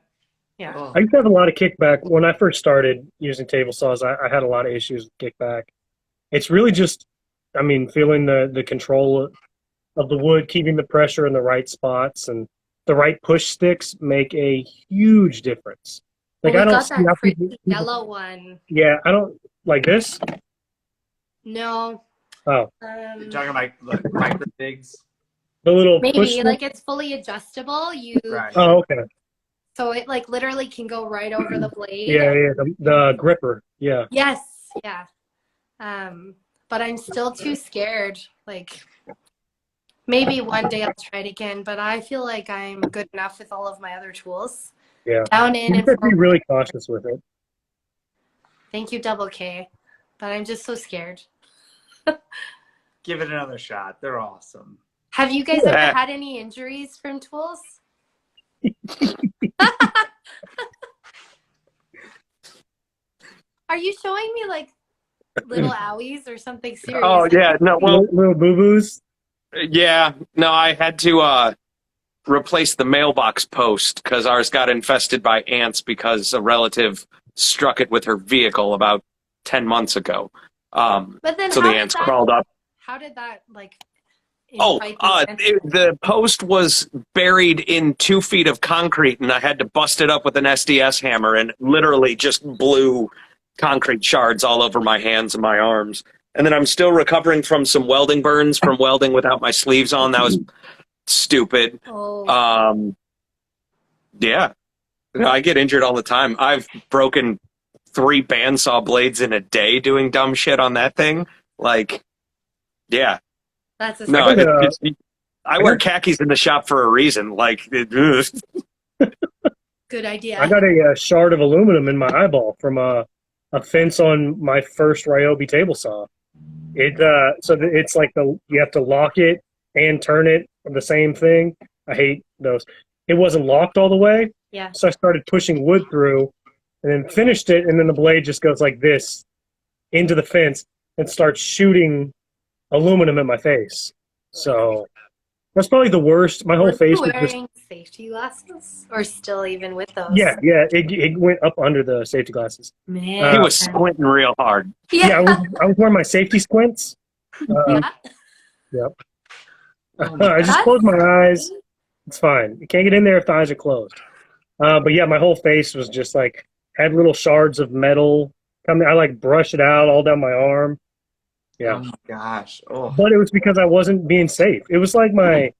Yeah. Oh. I used to have a lot of kickback when I first started using table saws. I had a lot of issues with kickback. It's really just, I mean, feeling the control of the wood, keeping the pressure in the right spots, and the right push sticks make a huge difference. Like Well, I we don't got see that how pretty people, yellow one. yeah, I don't like this. No. Oh, You're talking about like micro figs. the little push Maybe stick. like it's fully adjustable. Right. Oh, okay. So it like literally can go right over the blade. Yeah, yeah, the gripper. Yeah. Yes, yeah. But I'm still too scared. Like maybe one day I'll try it again, but I feel like I'm good enough with all of my other tools. Yeah. Down in You and have to be forward. really cautious with it. Thank you, Double K. But I'm just so scared. Give it another shot. They're awesome. Have you guys Yeah. ever had any injuries from tools? Are you showing me like little owies or something serious? Oh yeah, no, well, Little boo-boos. yeah, no, I had to replace the mailbox post because ours got infested by ants because a relative struck it with her vehicle about 10 months ago. But then So the ants crawled up. how did that like Oh, invite the ants? the post was buried in 2 feet of concrete, and I had to bust it up with an SDS hammer, and literally just blew concrete shards all over my hands and my arms. And then I'm still recovering from some welding burns from welding without my sleeves on. That was stupid. Oh, Yeah, I get injured all the time. I've broken 3 bandsaw blades in a day doing dumb shit on that thing. Like, yeah, that's a no, I got a- I wear khakis in the shop for a reason. Like, good idea. I got a shard of aluminum in my eyeball from a fence on my first Ryobi table saw. It's like you have to lock it and turn it the same thing. I hate those. It wasn't locked all the way, Yeah. so I started pushing wood through, and then finished it, and then the blade just goes like this into the fence and starts shooting aluminum at my face. So that's probably the worst. My whole Were face you was just wearing safety glasses, or still even with those? yeah. It went up under the safety glasses. Man. he was squinting real hard. Yeah, I was wearing my safety squints. Yeah. Yep. Oh my I just That's- closed my eyes. It's fine. You can't get in there if the eyes are closed. But yeah, my whole face was just like had little shards of metal coming. I like brushed it out all down my arm. Yeah, Oh my gosh. Oh. but it was because I wasn't being safe. It was like my,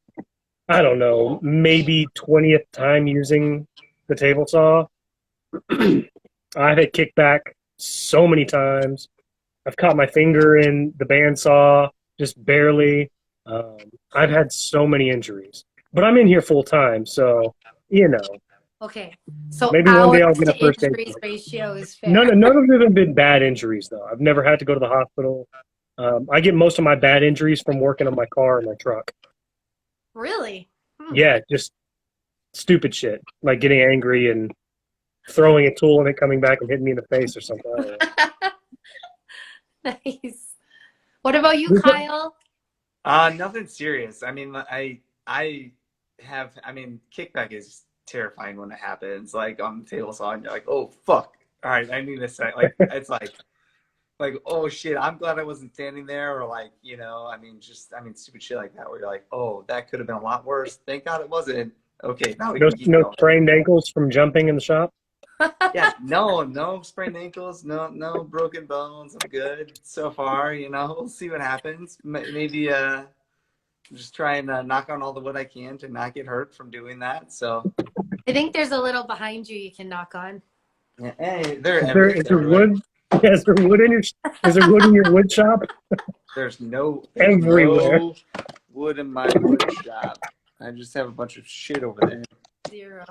I don't know, maybe 20th time using the table saw. I've had kickback so many times. I've caught my finger in the bandsaw just barely. I've had so many injuries, but I'm in here full time, so you know. Okay. So Maybe one day I'll get a to first aid injuries kit. ratio is fair. None of them have been bad injuries though. I've never had to go to the hospital. I get most of my bad injuries from working on my car and my truck. Really? Yeah, just stupid shit like getting angry and throwing a tool and it coming back and hitting me in the face or something. I don't know. Nice. What about you, Was it- Kyle? Nothing serious. I mean, I mean, kickback is terrifying when it happens. Like on the table saw, and you're like, oh fuck. All right, I need a sec. Like it's like oh shit. I'm glad I wasn't standing there, or like I mean, stupid shit like that, where you're like, oh, that could have been a lot worse. Thank God it wasn't. Okay, now we can keep No going. sprained ankles from jumping in the shop. Yeah, no sprained ankles, no broken bones. I'm good so far. We'll see what happens. Maybe just try and knock on all the wood I can to not get hurt from doing that. So I think there's a little behind you can knock on. yeah, hey, Is there everywhere. wood? Yeah, is there wood in your wood shop? There's no Everywhere. wood in my wood shop. I just have a bunch of shit over there. 0.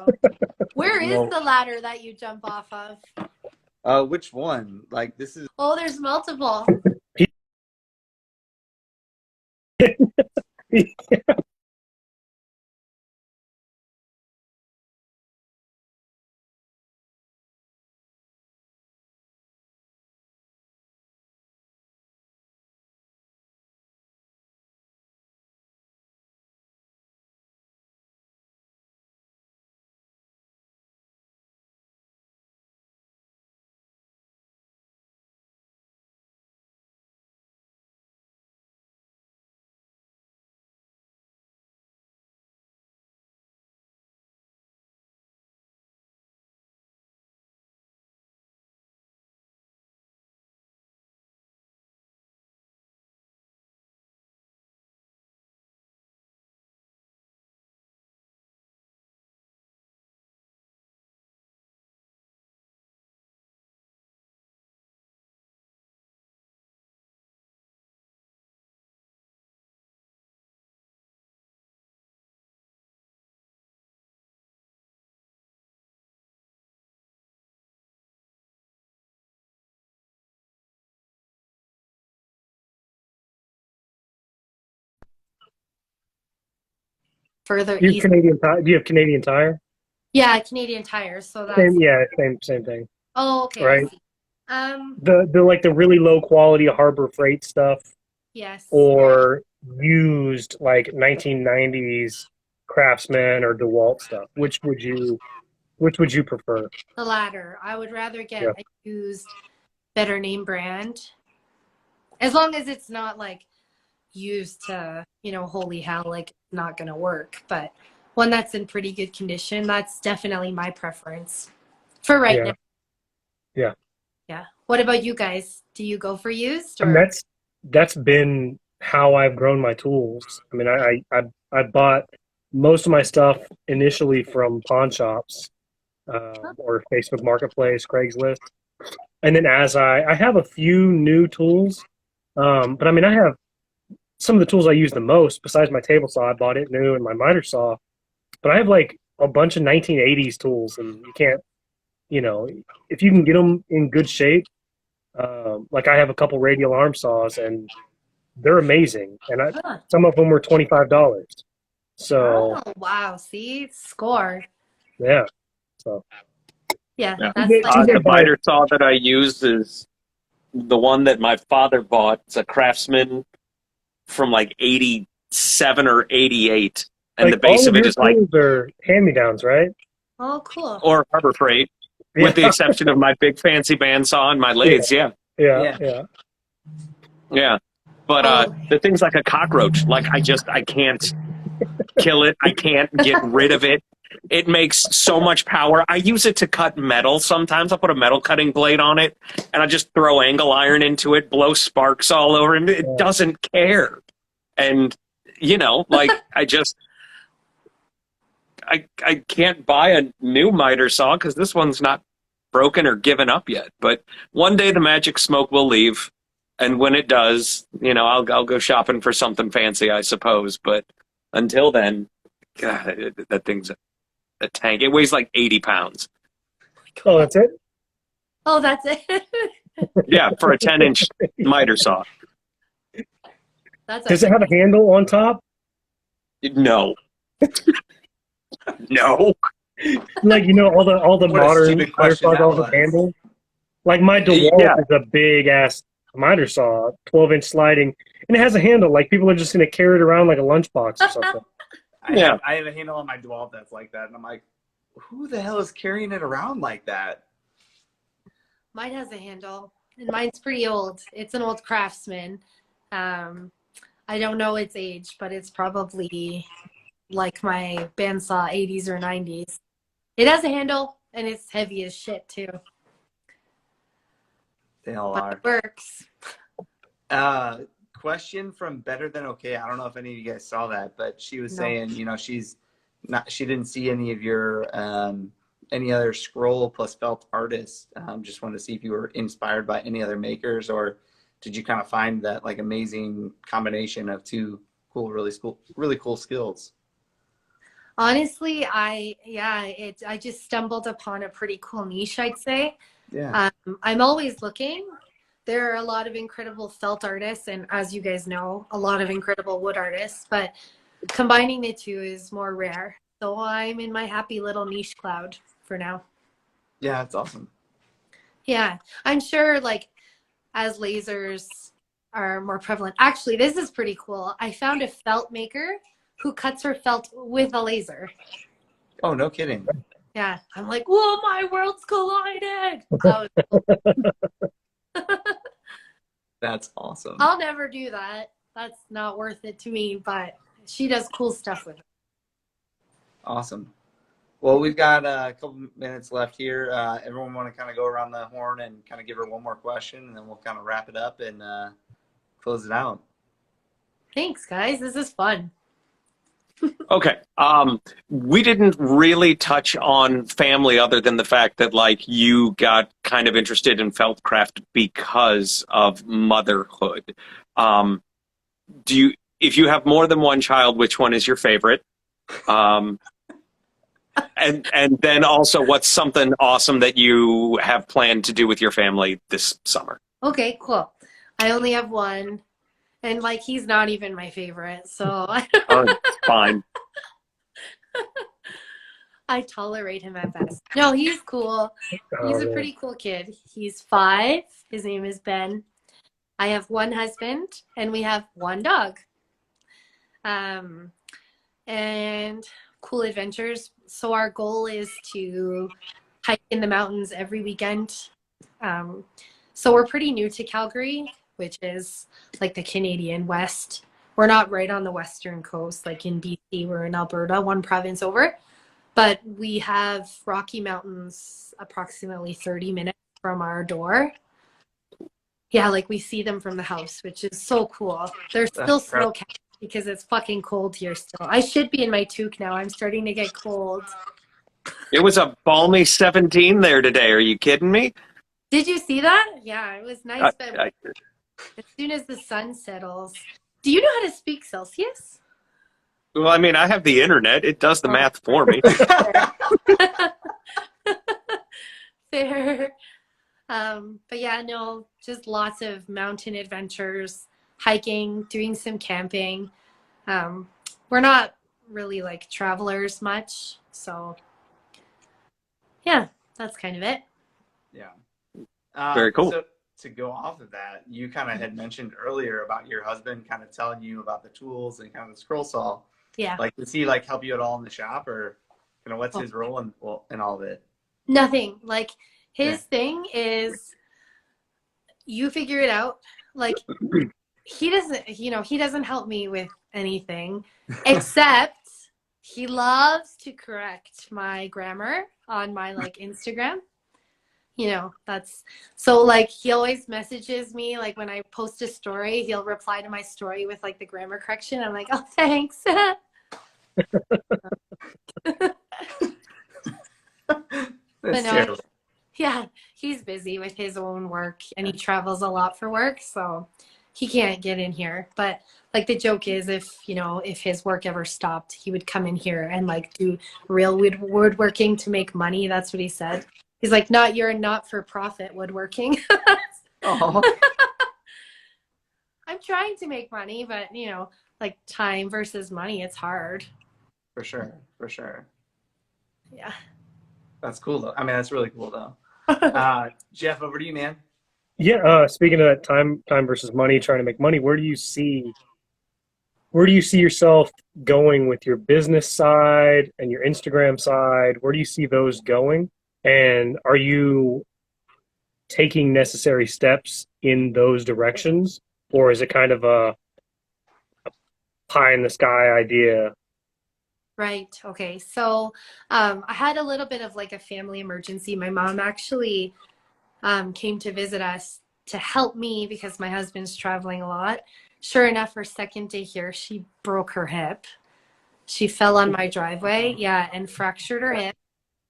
Where is No. the ladder that you jump off of? Which one? Like this is Oh, there's multiple. further Do you have east. Canadian Tire? Do you have Canadian Tire? Yeah, Canadian Tire. So that's Same, yeah, same thing. oh, okay, I Right. see. The like the really low quality Harbor Freight stuff, Yes. or used like 1990s Craftsman or DeWalt stuff. Which would you prefer? The latter. I would rather Yeah. get a used, better name brand, as long as it's not like used to, holy hell, like not gonna work. But one that's in pretty good condition, that's definitely my preference for right Yeah. now. Yeah. Yeah. What about you guys? Do you go for used And or? that's been how I've grown my tools. I mean, I bought most of my stuff initially from pawn shops, or Facebook Marketplace, Craigslist, and then as I have a few new tools, but I mean, I have some of the tools I use the most besides my table saw. I bought it new and my miter saw, but I have like a bunch of 1980s tools, and you can't, if you can get them in good shape. Like I have a couple radial arm saws, and they're amazing, and Huh. some of them were $25. So Oh, wow. See, score. yeah, so Yeah, Yeah. that's Too like bad The buy- miter saw that I use is the one that my father bought. It's a Craftsman from like 87 or 88. And like the base all of of it your is like, tools are hand-me-downs, right? oh, cool. or Harbor Freight, with the exception of my big fancy bandsaw and my lathes. Yeah. Yeah. Yeah. But Oh. the thing's like a cockroach. Like I can't kill it. I can't get rid of it. It makes so much power. I use it to cut metal sometimes. I'll put a metal cutting blade on it and I just throw angle iron into it, blow sparks all over it. It doesn't care. And, like I can't buy a new miter saw because this one's not broken or given up yet. But one day the magic smoke will leave. And when it does, I'll go shopping for something fancy, I suppose. But until then, God, that thing's a tank. It weighs like 80 pounds. Oh, that's it. Oh, that's it. Yeah, for a 10-inch miter saw. That's Does it have a handle on top? No. No. Like all the What a modern stupid miter question saws that all have was. handles. Like my DeWalt Yeah. is a big ass miter saw, 12-inch sliding, and it has a handle. Like people are just gonna carry it around like a lunchbox or something. I have a handle on my DeWalt that's like that, and I'm like, who the hell is carrying it around like that? Mine has a handle, and mine's pretty old. It's an old Craftsman. I don't know its age, but it's probably like my bandsaw 80s or 90s. It has a handle, and it's heavy as shit too. They all But are. it works. Question from Better Than Okay. I don't know if any of you guys saw that, but she was No. saying, she didn't see any of your any other scroll plus felt artists. Just wanted to see if you were inspired by any other makers, or did you kind of find that like amazing combination of two really cool skills? Honestly, I just stumbled upon a pretty cool niche, I'd say. Yeah. I'm always looking. There are a lot of incredible felt artists, and as you guys know, a lot of incredible wood artists, but combining the two is more rare. So I'm in my happy little niche cloud for now. Yeah, it's awesome. Yeah, I'm sure like as lasers are more prevalent. Actually, this is pretty cool. I found a felt maker who cuts her felt with a laser. Oh, no kidding. Yeah, I'm like, whoa, my worlds collided. That was cool. That's awesome. I'll never do that. That's not worth it to me, but she does cool stuff with it. Awesome. Well, we've got a couple minutes left here. Everyone want to kind of go around the horn and kind of give her one more question, and then we'll kind of wrap it up and close it out. Thanks, guys. This is fun. Okay. We didn't really touch on family other than the fact that like you got kind of interested in felt craft because of motherhood. If you have more than one child, which one is your favorite? And then also what's something awesome that you have planned to do with your family this summer? Okay, cool. I only have one, and like he's not even my favorite, so Oh, fine. I tolerate him at best. No, he's cool. He's a man. pretty cool kid. He's 5. His name is Ben. I have one husband and we have one dog. And cool adventures. So our goal is to hike in the mountains every weekend. So we're pretty new to Calgary, which is like the Canadian West. We're not right on the western coast, like in BC. We're in Alberta, one province over. But we have Rocky Mountains approximately 30 minutes from our door. Yeah, like we see them from the house, which is so cool. There's still snow capped because it's fucking cold here still. I should be in my toque now. I'm starting to get cold. It was a balmy 17 there today. Are you kidding me? Did you see that? Yeah, it was nice, but I- as soon as the sun settles. Do you know how to speak Celsius? well, I mean, I have the internet. It does the math for me. Fair. But yeah, no, just lots of mountain adventures, hiking, doing some camping. We're not really like travelers much, so yeah, that's kind of it. Yeah. Very cool. So to go off of that, you kind of had mentioned earlier about your husband kind of telling you about the tools and kind of the scroll saw. Yeah. Like, does he like help you at all in the shop, or kind of what's his role in all of it? Nothing. Like his thing is you figure it out. Like he doesn't help me with anything except he loves to correct my grammar on my like Instagram. That's so like he always messages me like when I post a story, he'll reply to my story with like the grammar correction. I'm like, oh, thanks. That's no, terrible. Yeah, he's busy with his own work and he travels a lot for work, so he can't get in here. But like the joke is if his work ever stopped, he would come in here and like do real woodworking to make money. That's what he said. He's like, not your not-for-profit woodworking. Oh, I'm trying to make money, but like time versus money, it's hard. for sure, for sure. Yeah. That's cool though. I mean, that's really cool though. Jeff, over to you, man. Yeah, speaking of that time versus money, trying to make money, where do you see yourself going with your business side and your Instagram side? Where do you see those going? And are you taking necessary steps in those directions, or is it kind of a pie in the sky idea? Right. Okay. So I had a little bit of like a family emergency. My mom actually came to visit us to help me because my husband's traveling a lot. Sure enough, her second day here, she broke her hip. She fell on my driveway, and fractured her hip.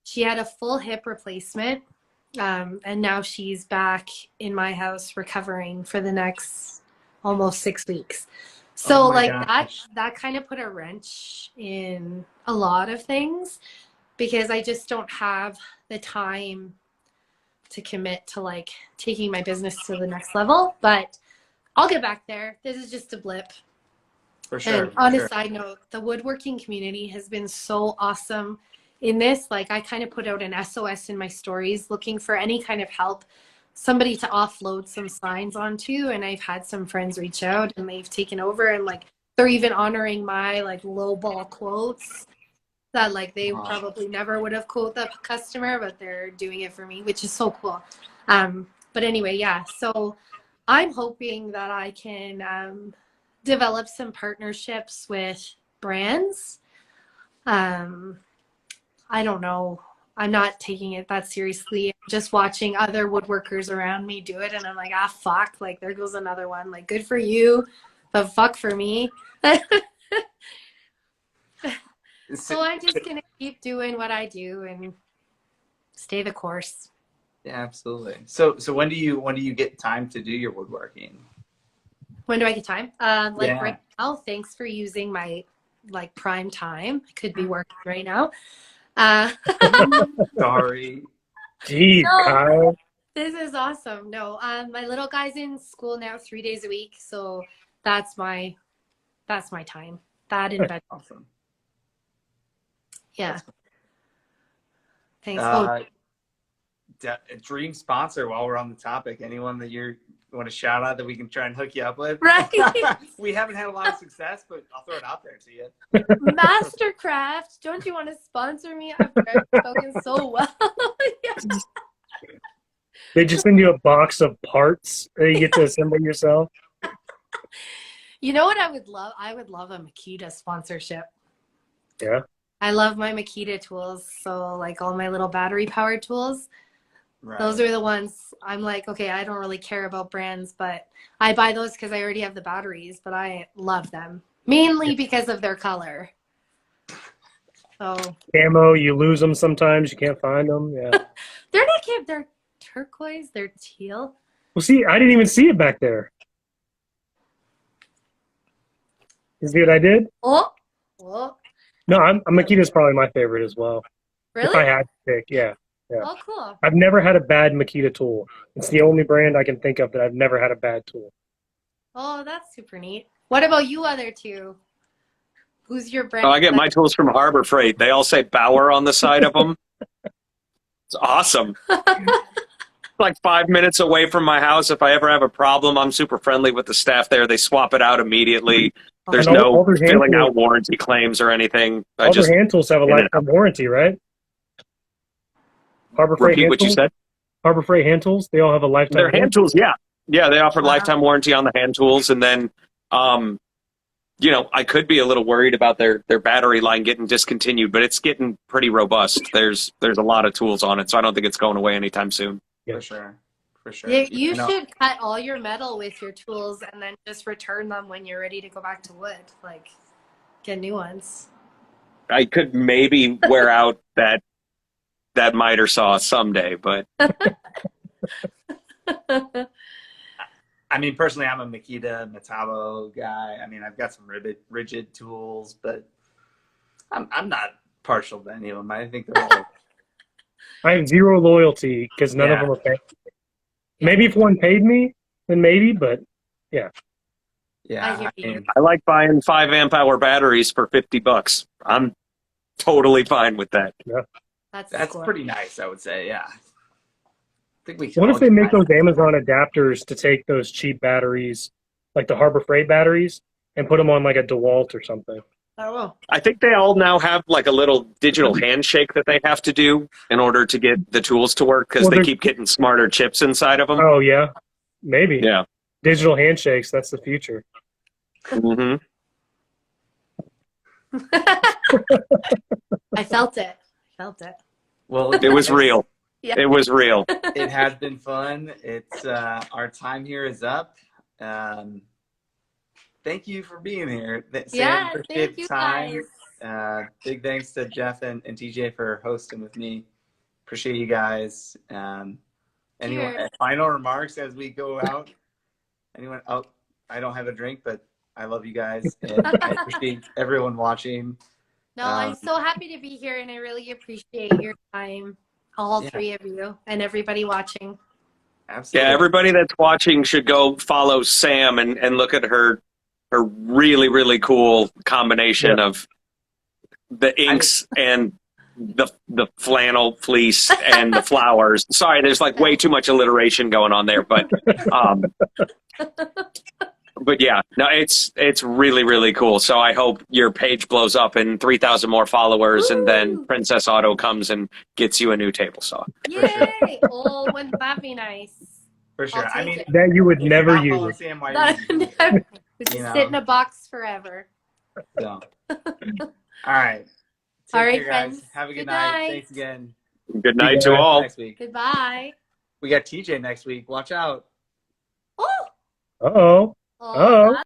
She had a full hip replacement, and now she's back in my house recovering for the next almost 6 weeks. So Oh my like gosh. that kind of put a wrench in a lot of things because I just don't have the time to commit to like taking my business to the next level, but I'll get back there. This is just a blip. For sure. And on for sure. a side note, the woodworking community has been so awesome in this. Like I kind of put out an SOS in my stories looking for any kind of help, somebody to offload some signs onto. And I've had some friends reach out and they've taken over and like they're even honoring my like low ball quotes that like they probably never would have quote the customer, but they're doing it for me, which is so cool. But anyway, yeah. So I'm hoping that I can develop some partnerships with brands. I don't know. I'm not taking it that seriously. I'm just watching other woodworkers around me do it, and I'm like, fuck, like there goes another one. Like, good for you, but fuck for me. So I'm just gonna keep doing what I do and stay the course. Yeah, absolutely. So when do you get time to do your woodworking? When do I get time? Like Yeah. right now, thanks for using my like prime time. I could be working right now. Sorry. Geez, No. Kyle. This is awesome. No, my little guy's in school now 3 days a week, so that's my time. That in bed. Awesome. Yeah. Thanks. Dream sponsor while we're on the topic. Anyone that you want to shout out that we can try and hook you up with? Right. We haven't had a lot of success, but I'll throw it out there to you. Mastercraft, don't you want to sponsor me after I've spoken so well? Yeah. They just send you a box of parts that you get to assemble yourself. You know what I would love? I would love a Makita sponsorship. Yeah. I love my Makita tools. So like all my little battery powered tools, Right. those are the ones I'm like, okay, I don't really care about brands, but I buy those because I already have the batteries, but I love them. Mainly because of their color. So Camo, you lose them sometimes. You can't find them. Yeah. they're not cam, they're turquoise, they're teal. Well, see, I didn't even see it back there. You see what I did? Oh, No, Makita's probably my favorite as well. really? If I had to pick, yeah. Oh, cool. I've never had a bad Makita tool. It's the only brand I can think of that I've never had a bad tool. Oh, that's super neat. What about you other two? Who's your brand? Oh, I get my tools from Harbor Freight. They all say Bauer on the side of them. It's awesome. Like 5 minutes away from my house. If I ever have a problem, I'm super friendly with the staff there. They swap it out immediately. There's And all no their hand filling tools- out warranty claims or anything. I All just their hand tools have a in and lifetime warranty, right? Harbor Freight repeat hand what you tools? said. Harbor Freight hand tools, they all have a lifetime Their hand warranty. tools, yeah. Yeah, they offer Wow. lifetime warranty on the hand tools. And then, I could be a little worried about their battery line getting discontinued, but it's getting pretty robust. There's a lot of tools on it, so I don't think it's going away anytime soon. For sure. For sure. You know, should cut all your metal with your tools and then just return them when you're ready to go back to wood. Like, get new ones. I could maybe wear out that miter saw someday, but I mean, personally, I'm a Makita Metabo guy. I mean, I've got some rigid tools, but I'm not partial to any of them. I think they're all. I have zero loyalty because none of them are paying. Maybe if one paid me, then maybe, but Yeah, I hear you. mean, I like buying 5 amp hour batteries for $50. I'm totally fine with that. that's cool. pretty nice, I would say. Yeah. I think we can what all if they get make behind those Amazon adapters to take those cheap batteries, like the Harbor Freight batteries, and put them on like a DeWalt or something? Oh, I think they all now have like a little digital handshake that they have to do in order to get the tools to work because Well, they they're- keep getting smarter chips inside of them. Oh, yeah. Maybe. Yeah. Digital handshakes, that's the future. hmm I felt it. Well, It was real. Yeah. It was real. It has been fun. It's our time here is up. Thank you for being here. Sam, Yeah, appreciate thank the you time. guys. Big thanks to Jeff and TJ for hosting with me. Appreciate you guys. Anyone Cheers. final remarks as we go out? Anyone? Oh, I don't have a drink, but I love you guys and I appreciate everyone watching. No, I'm so happy to be here and I really appreciate your time, all three of you and everybody watching. Absolutely. Yeah, everybody that's watching should go follow Sam and look at her really, really cool combination of the inks and the flannel fleece and the flowers. Sorry, there's like way too much alliteration going on there, but yeah, no, it's really, really cool. So I hope your page blows up and 3,000 more followers, and then Princess Auto comes and gets you a new table saw. Yay! Oh, wouldn't that be nice? For sure. I'll I take mean, it. That you would if you're never not following use. Sam, why Not- would you use it? Just You know? sit in a box forever. So. All right. Take All right, care, guys. friends. Have a good Good night. night. Thanks again. Good night to guys. all. Next week. Goodbye. We got TJ next week. Watch out. Oh, Uh-oh. oh, Uh-oh.